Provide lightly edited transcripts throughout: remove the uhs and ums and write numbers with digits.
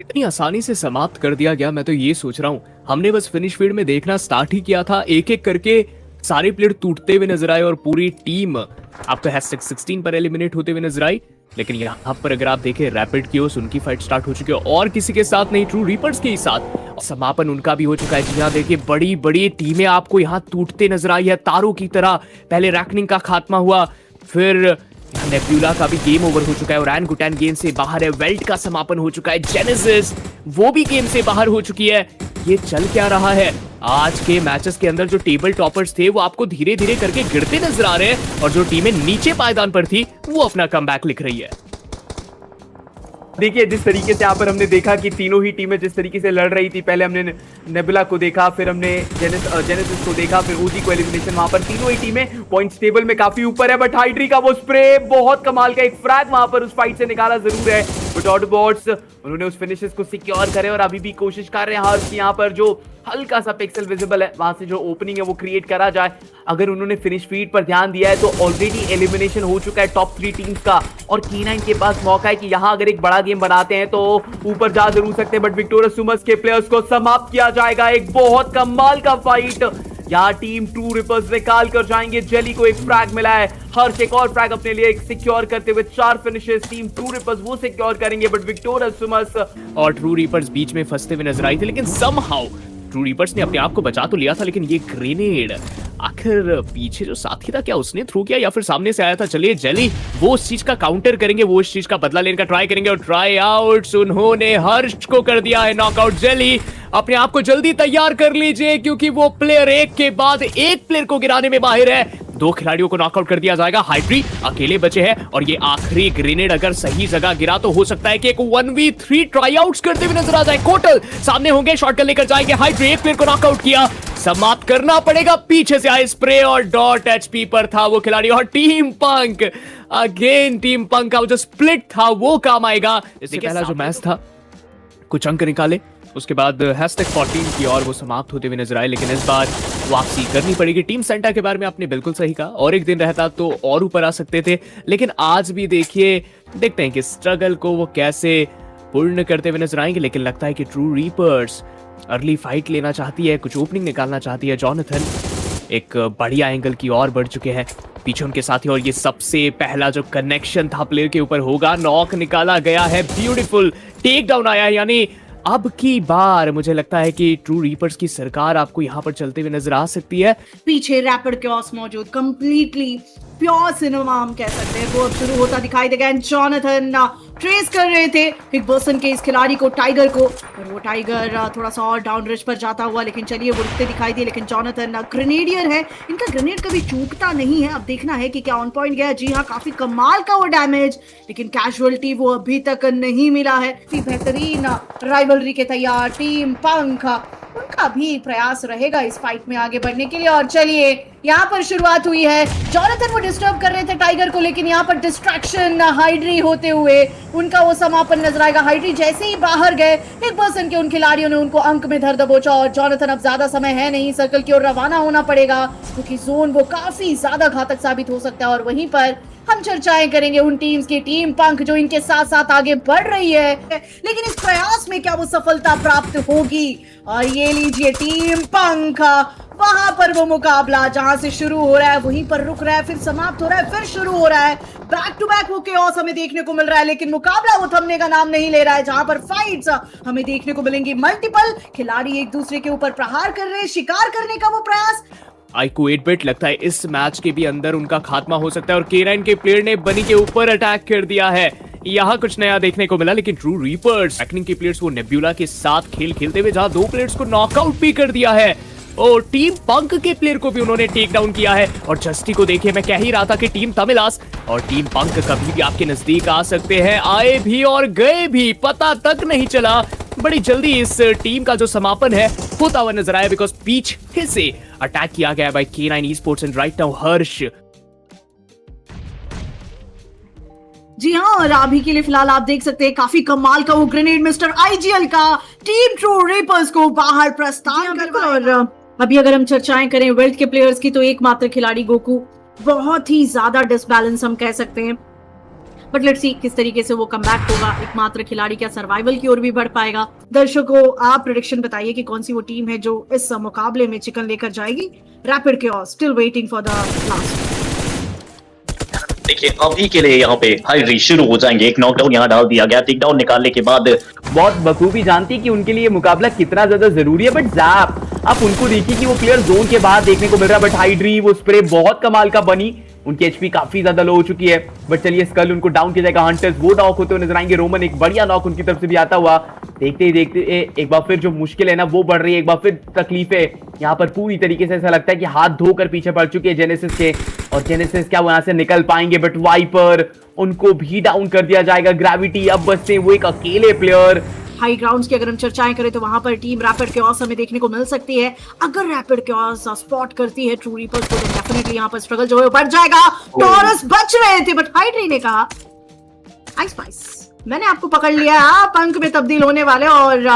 इतनी आसानी से समाप्त कर दिया गया, मैं तो ये सोच रहा हूँ हमने बस फिनिश फील्ड में देखना स्टार्ट ही किया था, एक एक करके सारे प्लेयर टूटते हुए नजर आए और पूरी टीम आपको #16 पर एलिमिनेट होते हुए नजर आई। लेकिन यहाँ पर अगर आप देखें रैपिड कियोस, उनकी फाइट स्टार्ट हो चुकी है और किसी के साथ नहीं, ट्रू रीपर्स के ही साथ समापन उनका भी हो चुका है। जी हाँ, देखिए बड़ी बड़ी टीमें आपको यहाँ टूटते नजर आई है तारों की तरह। पहले रैकनिंग का खात्मा हुआ, फिर नेब्यूला का भी गेम ओवर हो चुका है, और एनगुटैन गेम से बाहर है। वेल्ट का समापन हो चुका है, जेनेसिस वो भी गेम से बाहर हो चुकी है। ये चल क्या रहा है? आज के मैचेस के अंदर जो टेबल टॉपर्स थे वो आपको धीरे धीरे करके गिरते नजर आ रहे हैं, और जो टीमें नीचे पायदान पर थी वो अपना कमबैक लिख रही है। देखिए जिस तरीके से यहाँ पर हमने देखा कि तीनों ही टीमें जिस तरीके से लड़ रही थी, पहले हमने नेबुला को देखा, फिर हमने जेनेसिस को देखा, फिर ओजी को एलिमिनेशन। वहां पर तीनों ही टीमें पॉइंट्स टेबल में काफी ऊपर है, बट हाइड्री का वो स्प्रे बहुत कमाल का, एक फ्रैग वहां पर उस फाइट से निकाला जरूर है, बट ऑटोबॉट्स उन्होंने उस फिनिशेस को सिक्योर करे और अभी भी कोशिश कर रहे हैं हर्ष की यहाँ पर जो हल्का सा पिक्सल विजिबल है वहां से जो ओपनिंग है वो क्रिएट करा जाए। अगर उन्होंने फिनिश फीड पर ध्यान दिया है तो ऑलरेडी एलिमिनेशन हो चुका है टॉप 3 टीम्स का, और K9 के पास मौका है कि यहाँ अगर एक बड़ा गेम बनाते हैं तो ऊपर जा जरूर सकते हैं, बट विक्टोरियस सुमस के प्लेयर्स को समाप्त किया जाएगा। एक बहुत कमाल का फाइट यहाँ टीम ट्रू रिपर्स निकाल कर जाएंगे। जेली को एक फ्रैग मिला है, हर्ष एक और फ्रैग अपने लिए सिक्योर करते हुए 4 फिनिशेस टीम ट्रू रिपर्स वो सिक्योर करेंगे, बट विक्टोरियस सुमस और ट्रू रीपर्स बीच में फंसते हुए नजर आई थी, लेकिन समहाउ ट्रू रीपर्स ने अपने आप को बचा तो लिया था। लेकिन ये ग्रेनेड आखिर पीछे जो साथी था क्या उसने थ्रो किया या फिर सामने से आया था? चलिए जेली वो उस चीज का काउंटर करेंगे, वो उस चीज का बदला लेने का ट्राई करेंगे, और ट्राई आउट्स उन्होंने हर्ष को कर दिया है नॉकआउट। जेली अपने आप को जल्दी तैयार कर लीजिए क्योंकि वो प्लेयर एक के बाद एक प्लेयर को गिराने में माहिर है। 2 खिलाड़ियों को नॉकआउट कर दिया जाएगा, हाइड्री अकेले बचे हैं, और ये आखिरी ग्रेनेड अगर सही जगह गिरा तो हो सकता है कि एक 1v3 ट्राई आउट्स करते हुए नजर आ जाए। कोटल सामने होंगे, शॉटगन लेकर जाएंगे, हाइड्री एक प्लेयर को नॉकआउट किया, समाप्त करना पड़ेगा। पीछे से आए स्प्रे और डॉट एचपी पर था वो खिलाड़ी, और टीम पंक अगेन, टीम पंक का जो स्प्लिट था वो काम आएगा। इससे पहला जो मैच था कुछ अंक निकाले, उसके बाद #14 की और वो समाप्त होते हुए नजर आए, लेकिन इस बार वापसी करनी पड़ेगी। टीम सेंटा के बारे में आपने बिल्कुल सही कहा, और एक दिन रहता तो और ऊपर आ सकते थे, लेकिन आज भी देखिए देखते हैं कि स्ट्रगल को वो कैसे पूर्ण करते हुए नजर आएंगे। लेकिन लगता है कि ट्रू रीपर्स अर्ली फाइट लेना चाहती है, कुछ ओपनिंग निकालना चाहती है। जॉनथन एक बढ़िया एंगल की ओर बढ़ चुके हैं, पीछे उनके साथी, और ये सबसे पहला जो कनेक्शन था प्लेयर के ऊपर होगा। नॉक निकाला गया है, ब्यूटीफुल टेक डाउन आया है, यानी अब की बार मुझे लगता है कि ट्रू रीपर्स की सरकार आपको यहाँ पर चलते हुए नजर आ सकती है। पीछे रैपिड क्योस मौजूद, कंप्लीटली प्योर सिनेमा हम कह सकते हैं, वो अब शुरू होता दिखाई देगा। जॉनथन ट्रेस कर रहे थे बिग बर्सन के इस खिलाड़ी को, टाइगर को, और वो टाइगर थोड़ा सा और डाउन रिच पर जाता हुआ, लेकिन चलिए वो रुकते दिखाई दिए। लेकिन जॉनथन ग्रेनेडियर है, इनका ग्रेनेड कभी चूकता नहीं है। अब देखना है कि क्या ऑन पॉइंट गया। जी हाँ, काफी कमाल का वो डैमेज, लेकिन कैजुअलिटी वो अभी तक नहीं मिला है। बेहतरीन राइवलरी के तैयार टीम पंख, उनका भी प्रयास रहेगा इस फाइट में आगे बढ़ने के लिए। और चलिए यहाँ पर शुरुआत हुई है, जॉनथन वो डिस्टर्ब कर रहे थे टाइगर को, लेकिन यहाँ पर डिस्ट्रैक्शन हाइड्री होते हुए उनका वो समापन नजर आएगा। हाइड्री जैसे ही बाहर गए, बिग बर्सन के उन खिलाड़ियों ने उनको अंक में धर दबोचा, और जॉनथन अब ज्यादा समय है नहीं, सर्कल की ओर रवाना होना पड़ेगा क्योंकि जोन वो काफी ज्यादा घातक साबित हो सकता है। और वहीं पर हम चर्चाएं करेंगे उन टीम्स की, टीम पंख जो इनके साथ साथ आगे बढ़ रही है, लेकिन इस प्रयास में क्या वो सफलता प्राप्त होगी? और ये लीजिए टीम पंख, वहां पर वो मुकाबला जहां से शुरू हो रहा है वहीं पर रुक रहा है, फिर समाप्त हो रहा है, फिर शुरू हो रहा है। बैक टू बैक वो केओस हमें देखने को मिल रहा है, लेकिन मुकाबला वो थमने का नाम नहीं ले रहा है, जहां पर फाइट्स हमें देखने को मिलेंगी। मल्टीपल खिलाड़ी एक दूसरे के ऊपर प्रहार कर रहे हैं, शिकार करने का वो प्रयास। आईकू 8-बिट लगता है इस मैच के भी अंदर उनका खात्मा हो सकता है, और K9 के प्लेयर ने बनी के ऊपर अटैक कर दिया है। यहाँ कुछ नया देखने को मिला, लेकिन ट्रू रीपर्स हैकनिंग के प्लेयर्स वो नेब्यूला के साथ खेल खेलते हुए जहां 2 प्लेयर्स को नॉकआउट भी कर दिया है, और टीम पंक के प्लेयर को भी उन्होंने टेक डाउन किया है। और जस्टी को देखिए, मैं कह ही रहा था कि टीम तमिलास और टीम पंक कभी भी आपके नजदीक आ सकते हैं, आए भी और गए भी, पता तक नहीं चला। बड़ी जल्दी इस टीम का जो समापन है होता हुआ नजर आया, बिकॉज पीछे से अटैक किया गया by K9 Esports and right now Harsh. जी हाँ, और अभी के लिए फिलहाल आप देख सकते हैं काफी कमाल का वो ग्रेनेड मिस्टर IGL का टीम ट्रू रीपर्स को बाहर प्रस्थान करवाया। और अभी अगर हम चर्चाएं करें वेल्थ के प्लेयर्स की, तो एकमात्र खिलाड़ी गोकू बहुत ही ज्यादा डिसबैलेंस हम कह सकते हैं। बट लेट्स सी किस तरीके से वो कमबैक होगा। एकमात्र खिलाड़ी क्या सर्वाइवल की ओर भी बढ़ पाएगा? दर्शकों, आप प्रेडिक्शन बताइए कि कौन सी वो टीम है जो इस मुकाबले में चिकन लेकर जाएगी। Rapid chaos still waiting for the last. देखिए अभी के लिए यहाँ पे हाइड्री शुरू हो जाएंगे। एक नॉकडाउन यहाँ डाल दिया गया, टेक डाउन निकालने के बाद बहुत बखूबी जानती है कि उनके लिए मुकाबला कितना ज्यादा जरूरी है। बट जैप आप उनको देखिए कि वो प्लेयर जोन के बाहर देखने को मिल रहा है। बट हाइड्री वो स्प्रे बहुत कमाल का बनी। उनकी एचपी काफी ज्यादा लो हो चुकी है। बट चलिए स्कल उनको डाउन किया जाएगा। हंटर्स वो नॉक होते हुए नजर आएंगे। रोमन एक बढ़िया नॉक उनकी तरफ से भी आता हुआ। देखते ही देखते एक बार फिर जो मुश्किल है ना वो बढ़ रही है। एक बार फिर तकलीफें यहाँ पर पूरी तरीके से ऐसा लगता है कि हाथ धोकर पीछे पड़ चुके हैं जेनेसिस के। और जेनेसिस क्या वहां से निकल पाएंगे? बट वाइपर उनको भी डाउन कर दिया जाएगा। ग्रेविटी अब बचते वो एक अकेले प्लेयर। हाई ग्राउंड्स की अगर हम चर्चाएं करें तो वहां पर टीम रैपिड केओस हमें देखने को मिल सकती है। अगर रैपिड केओस स्पॉट करती है ट्रू रीपर्स को तो डेफिनेटली यहां पर स्ट्रगल जो है बढ़ जाएगा। टॉरस बच रहे थे बट हाइड्री ने कहा आइस स्पाइस मैंने आपको पकड़ लिया है, आप अंक में तब्दील होने वाले। और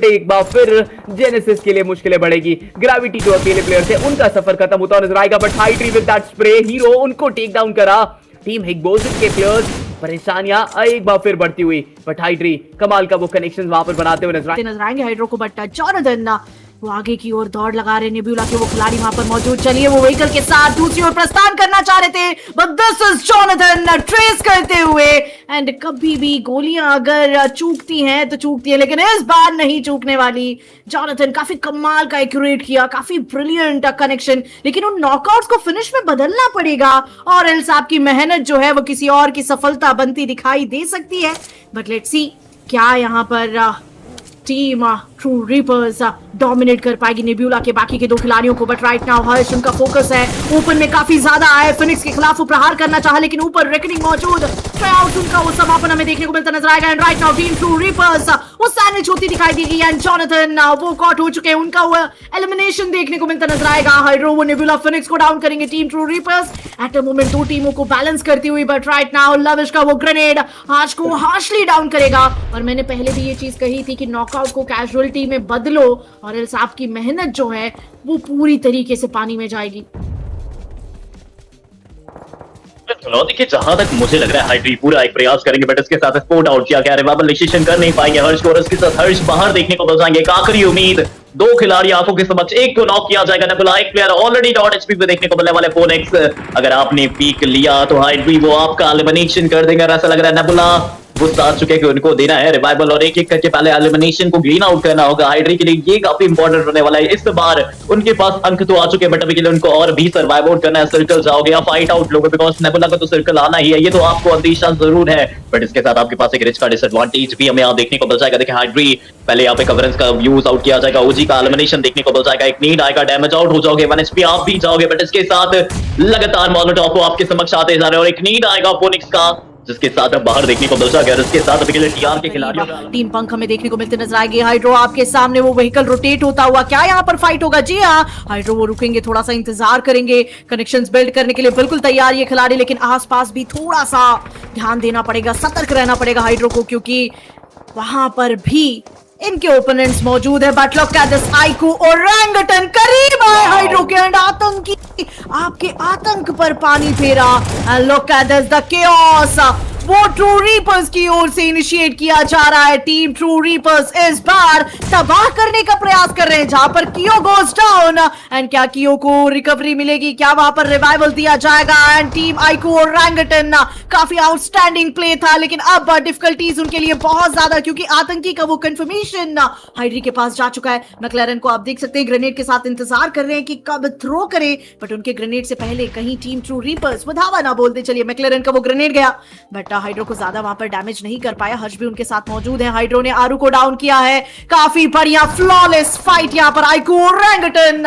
एक बार फिर जेनेसिस के लिए मुश्किलें बढ़ेगी। ग्रेविटी जो अकेले प्लेयर थे उनका सफर खत्म होता नजर आएगा। But Hydri with that spray hero उनको टेक डाउन करा। टीम हिग्बोसिन के प्लेयर्स परेशानियां एक बार फिर बढ़ती हुई। बट हाइड्री कमाल का वो कनेक्शन वहां पर बनाते हुए नजर आएंगे हाइड्रो को। बट जॉनथन वो आगे की ओर दौड़ लगा रहे। नेबुला के वो खिलाड़ी वहां पर मौजूद। चलिए वो व्हीकल के साथ दूसरी ओर प्रस्थान करना चाह रहे थे but this is Jonathan trace करते हुए। एंड कभी भी गोलियां अगर चूकती हैं तो चूकती है, लेकिन इस बार नहीं चूकने वाली। जॉनथन काफी कमाल का एक्यूरेट किया, काफी ब्रिलियंट कनेक्शन। लेकिन उन नॉकआउट्स को फिनिश में बदलना पड़ेगा और एल्स आपकी मेहनत जो है वो किसी और की सफलता बनती दिखाई दे सकती है। बट लेट्स सी क्या यहाँ पर टीम ट्रू रीपर्स डोमिनेट कर पाएगी नेबुला के बाकी के दो खिलाड़ियों को। बट राइट नाउ हर्ष उनका फोकस है ओपन में काफी ज्यादा है। फिनिक्स के खिलाफ वो प्रहार करना चाहा लेकिन ऊपर रेकनिंग मौजूद। ट्रायआउट उनका वो समापन हमें देखने को मिलता नजर आएगा। And right now team true reapers वो सैंडविच होती दिखाई देगी। एंड जॉनथन वो कॉट हो चुके हैं, उनका वो एलिमिनेशन देखने को मिलता नजर आएगा। हाइड्रो वो नेबुला फिनिक्स को डाउन करेंगे। Team true reapers at a moment दो टीमों को बैलेंस करती हुई। बट राइट नाउ लविश का वो ग्रेनेड हाश को हार्शली डाउन करेगा। और मैंने पहले भी ये चीज कही थी कि नॉकआउट को कैजुअलिटी में बदलो और एल्स आपकी मेहनत जो है वो पूरी तरीके से पानी में जाएगी। देखिए जहां तक मुझे लग रहा है हाइड्री पूरा एक प्रयास करेंगे बट इसके साथ स्पोर्ट आउट किया गया। रिवाइवलाइजेशन कर नहीं पाएंगे हर्ष को और इसके साथ हर्ष बाहर देखने को मिल जाएंगे। एक आखिरी उम्मीद, दो खिलाड़ी आंखों के समक्ष, एक को नॉक किया जाएगा। नेबुला एक प्लेयर ऑलरेडी डॉट एचपी पे देखने को मिलने वाले। फोनिक्स अगर आपने पीक लिया तो हाइड्री वो आपका एलिमिनेशन कर देंगे। ऐसा लग रहा है नेबुला वो साथ चुके कि उनको देना है रिवाइवल और एक एक करके पहले एलिमिनेशन को ग्रीन आउट करना होगा। हाइड्री के लिए ये काफी इंपॉर्टेंट होने वाला है। इस बार उनके पास अंक तो आ चुके हैं बट अभी के लिए उनको और भी सर्वाइव आउट करना है। सर्कल जाओगे या फाइट आउट लोगे बिकॉज नेबुला का तो सर्कल आना ही है, ये तो आपको अंदेशा जरूर है। बट इसके साथ आपके पास एक रिच का डिसएडवांटेज भी हमें यहाँ देखने को मिल जाएगा। देखिए हाइड्री पहले यहाँ पे कवरेंस का यूज आउट किया जाएगा। ओजी का एलिमिनेशन देखने को मिल जाएगा। एक नीड आएगा, डैमेज आउट हो जाओगे, 1 HP आप भी जाओगे। बट इसके साथ लगातार मोलोटॉव को आपके समक्ष आते जा रहे हैं और एक नीड आएगा फोनिक्स का जिसके साथ अब बाहर देखने को मिल जाएगा। इसके साथ अभी के लिए टीआर के खिलाड़ियों टीम पंख हमें देखने को मिलते नजर आएंगे। हाइड्रो आपके सामने वो व्हीकल रोटेट होता हुआ, क्या यहाँ पर फाइट होगा? जी हाँ, हाइड्रो वो रुकेंगे, थोड़ा सा इंतजार करेंगे, कनेक्शंस बिल्ड करने के लिए बिल्कुल तैयार ये खिलाड़ी। लेकिन आसपास भी थोड़ा सा ध्यान देना पड़ेगा, सतर्क रहना पड़ेगा हाइड्रो को क्योंकि वहां पर भी इनके ओपोनेंट्स मौजूद है। But look at this आइकू Orangutan करीब आए हाइड्रो के एंड आतंकी आपके आतंक पर पानी फेरा। And look at this the chaos वो ट्रू रीपर्स की ओर से इनिशिएट किया जा रहा है। टीम ट्रू रीपर्स इस बार तबाह करने का प्रयास कर रहे हैं जहां पर कियो गोज डाउन। एंड क्या कियो को रिकवरी मिलेगी? क्या वहां पर रिवाइवल दिया जाएगा? एंड टीम आइकू और रैंगटन काफी आउटस्टैंडिंग प्ले था लेकिन अब डिफिकल्टीज उनके लिए बहुत ज्यादा क्योंकि आतंकी का वो कंफर्मेशन हाइड्री के पास जा चुका है। मैक्लेरन को आप देख सकते हैं ग्रेनेड के साथ इंतजार कर रहे हैं कि कब थ्रो करे बट उनके ग्रेनेड से पहले कहीं टीम ट्रू रीपर्स वो धावा ना बोलते। चलिए मैक्लेरन का वो ग्रेनेड गया बट हाइड्रो को ज्यादा वहां पर डैमेज नहीं कर पाया। हर्ष भी उनके साथ मौजूद है। हाइड्रो ने आरू को डाउन किया है। काफी बढ़िया फ्लॉलेस फाइट यहां पर आइकू ओरंगटन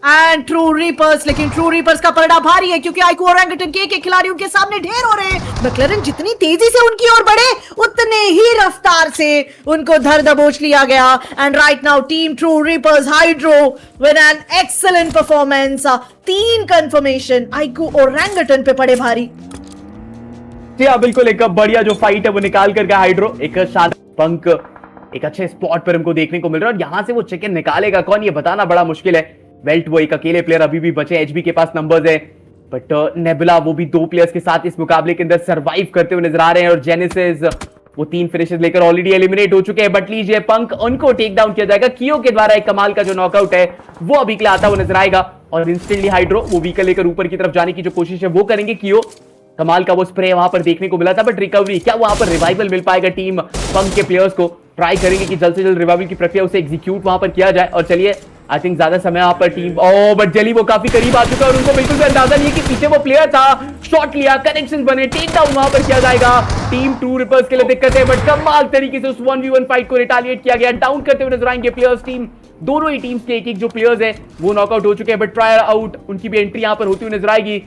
एंड ट्रू रीपर्स। लेकिन ट्रू रीपर्स का पलड़ा भारी है क्योंकि आइकू ओरंगटन के खिलाड़ियों के सामने ढेर हो रहे हैं। मैक्लेरन जितनी तेजी से उनकी ओर बढ़े उतने ही रफ्तार से उनको धर दबोच लिया गया। And right now team true reapers hydro with an excellent performance. 3 confirmation आइकू ओरंगटन पे पड़े भारी। जी हाँ बिल्कुल, एक बढ़िया जो फाइट है वो निकाल कर गया हाइड्रो। एक शानदार पंक एक अच्छे स्पॉट पर हमको देखने को मिल रहा है और यहां से वो चिकन निकालेगा कौन ये बताना बड़ा मुश्किल है। वेल्ट वो एक अकेले प्लेयर अभी भी बचे, एचबी के पास नंबर्स है। बट नेबुला वो भी 2 प्लेयर्स के साथ इस मुकाबले के अंदर सरवाइव करते हुए नजर आ रहे हैं और जेनेसिस वो 3 फिनिशेस लेकर ऑलरेडी एलिमिनेट हो चुके हैं। बट लीजिए पंक उनको टेक डाउन किया जाएगा कियो के द्वारा। एक कमाल का जो नॉकआउट है वो अभी के लिए आता हुआ नजर आएगा और इंस्टेंटली हाइड्रो वो व्हीकल लेकर ऊपर की तरफ जाने की जो कोशिश है वो करेंगे। कियो कमाल का वो स्प्रे वहां पर देखने को मिला था बट रिकवरी क्या वहां पर रिवाइवल मिल पाएगा? टीम पंक के प्लेयर्स को ट्राई करेंगे कि जल्द से जल्द रिवाइवल की प्रक्रिया उसे एग्जीक्यूट वहां पर किया जाए। और चलिए आई थिंक ज्यादा समय वहां पर टीम बट जेली वो काफी करीब आ चुका है और उनको बिल्कुल भी अंदाजा नहीं है कि पीछे वो प्लेयर था। शॉट लिया, कनेक्शन बने, टेक डाउन वहां पर किया जाएगा। टीम 2 रिपर्स के लिए दिक्कत है बट कमाल तरीके से उस 1v1 फाइट को रिटालिएट किया गया। डाउन करते हुए नजर आएंगे प्लेयर्स। टीम दोनों ही टीम्स के एक जो प्लेयर्स है वो नॉकआउट हो चुके हैं बट ट्राई आउट उनकी भी एंट्री यहां पर होती हुई नजर आएगी।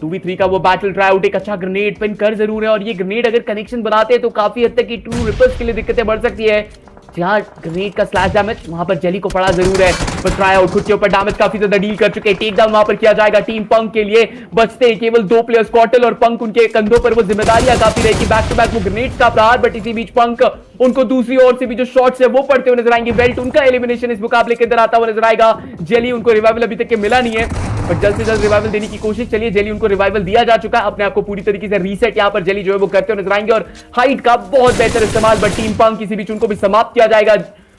2v3 का वो बैटल ट्राई आउट एक अच्छा ग्रेनेड पिन कर जरूर है और ये ग्रेनेड अगर कनेक्शन बनाते हैं तो काफी हद तक की 2 रिपर्स के लिए दिक्कतें बढ़ सकती है। जहां ग्रेनेड का स्लैश डैमेज वहां पर जेली को पड़ा जरूर है पर ट्राई आउट खुद के ऊपर डैमेज काफी ज्यादा डील कर चुके हैं। टेक डाउन वहां पर किया जाएगा। टीम पंक के लिए बचते हैं केवल 2 प्लेयर्स, कॉटल और पंक। उनके कंधों पर वो जिम्मेदारियां काफी रहेगी, बैक टू बैक वो ग्रेनेड्स का प्रहार। बट इसी बीच पंक उनको दूसरी ओर से भी जो शॉट्स है वो पड़ते हुए नजर आएंगे। बेल्ट उनका एलिमिनेशन इस मुकाबले के अंदर आता हुआ नजर आएगा। जेली उनको रिवाइवल अभी तक के मिला नहीं है बट जल्द से जल्द रिवाइवल देने की कोशिश। चलिए जेली उनको रिवाइवल दिया जा चुका है, अपने आप को पूरी तरीके से रीसेट यहां पर जेली जो है वो करते हुए नजर आएंगे और हाइट का बहुत बेहतर इस्तेमाल। बट टीम पंक किसी बीच उनको भी समाप्त किया जाएगा।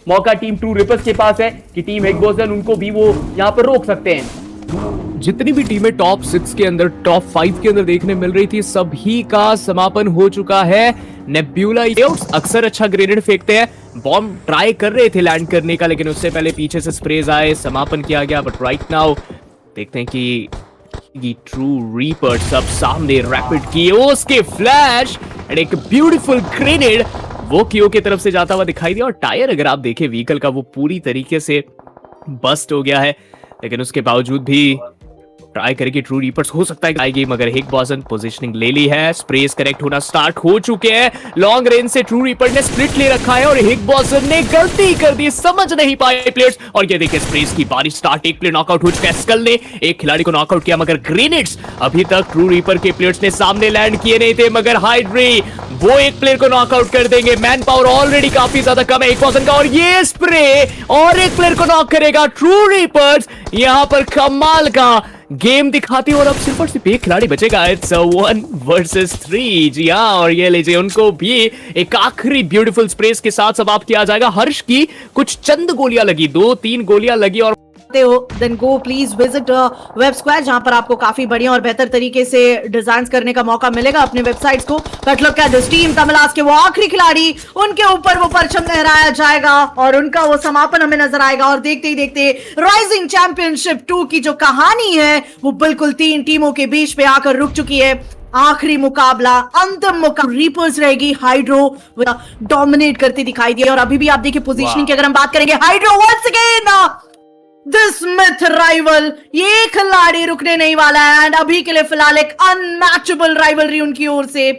मौका टीम 2 रिपर्स के पास है कि टीम हिगबोसन उनको भी वो यहां पर रोक सकते हैं। जितनी भी टीमें टॉप 6 के अंदर टॉप 5 के अंदर देखने मिल रही थी सभी का समापन हो चुका है। नेब्यूला अक्सर अच्छा ग्रेनेड फेंकते हैं, बॉम्ब ट्राई कर रहे थे लैंड करने का लेकिन उससे पहले पीछे से स्प्रेज आए, समापन किया गया। बट राइट नाउ देखते हैं कि ट्रू रीपर सब सामने रैपिड कियोस के फ्लैश एंड एक ब्यूटीफुल ग्रेनेड वो कियो की तरफ से जाता हुआ दिखाई दिया। और टायर अगर आप देखें व्हीकल का वो पूरी तरीके से बस्ट हो गया है लेकिन उसके बावजूद भी ट्राई करेगी ट्रू रीपर्स, हो सकता है आएगी मगर हिगबॉसन पोजीशनिंग ले ली है। स्प्रेस करेक्ट होना स्टार्ट हो चुके हैं। लॉन्ग रेंज से ट्रू रीपर ने स्प्लिट ले रखा है और हिगबॉसन ने गलती कर दी, समझ नहीं पाए प्लेयर्स। और ये देखिए स्प्रेस की बारिश स्टार्ट, एक प्लेयर नॉकआउट हो चुका है। स्कल ने एक खिलाड़ी को नॉकआउट किया मगर ग्रेनेड्स अभी तक ट्रू रीपर के प्लेयर्स ने सामने लैंड किए नहीं थे मगर हाइड्री वो एक प्लेयर को नॉकआउट कर देंगे। मैन पावर ऑलरेडी काफी ज्यादा कम है हिगबॉसन का और ये स्प्रे और एक प्लेयर को नॉक करेगा। ट्रू रीपर्स यहां पर कमाल का गेम दिखाती है और अब सिर्फ और सिर्फ एक खिलाड़ी बचेगा। इट्स 1 वर्सेस 3 जी हाँ। और ये लीजिए उनको भी एक आखिरी ब्यूटीफुल स्प्रेस के साथ समाप्त किया जाएगा। हर्ष की कुछ चंद गोलियां लगी, 2-3 गोलियां लगी और हो then go please visit web square जहां पर आपको काफी बढ़िया और बेहतर तरीके से डिजाइन करने का मौका मिलेगा अपने वेबसाइट्स को। But look at this team तमिलास के वो आखिरी खिलाड़ी, उनके ऊपर वो परचम लहराया जाएगा और उनका वो समापन हमें नजर आएगा। और देखते ही देखते राइजिंग चैंपियनशिप 2 की जो कहानी है वो बिल्कुल 3 टीमों के बीच पे आकर रुक चुकी है। आखिरी मुकाबला, अंतिम मुकाबला रीपर्स रहेगी। हाइड्रो डोमिनेट करती दिखाई दी और अभी भी आप देखिए पोजीशनिंग की अगर हम बात करेंगे, hydro once again this myth rival, ये खिलाड़ी रुकने नहीं वाला है एंड अभी के लिए फिलहाल एक अनमैचेबल राइवलरी उनकी ओर से,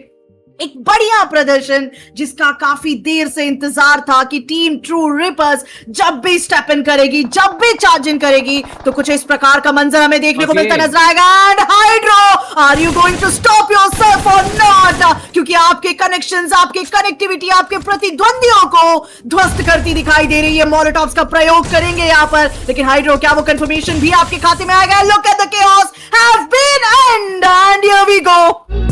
एक बढ़िया प्रदर्शन जिसका काफी देर से इंतजार था कि टीम ट्रू रिपर्स जब भी स्टेप इन करेगी, जब भी चार्ज इन करेगी तो कुछ इस प्रकार का मंजर हमें देखने को मिलता नजर आएगा। And hydro, are you going to stop yourself or not? क्योंकि आपके कनेक्शंस, आपके कनेक्टिविटी, आपके प्रतिद्वंदियों को ध्वस्त करती दिखाई दे रही है। मोलोटॉव्स का प्रयोग करेंगे यहां पर लेकिन हाइड्रो क्या वो कंफर्मेशन भी आपके खाते में आएगा? Look at the chaos have been end and here we go।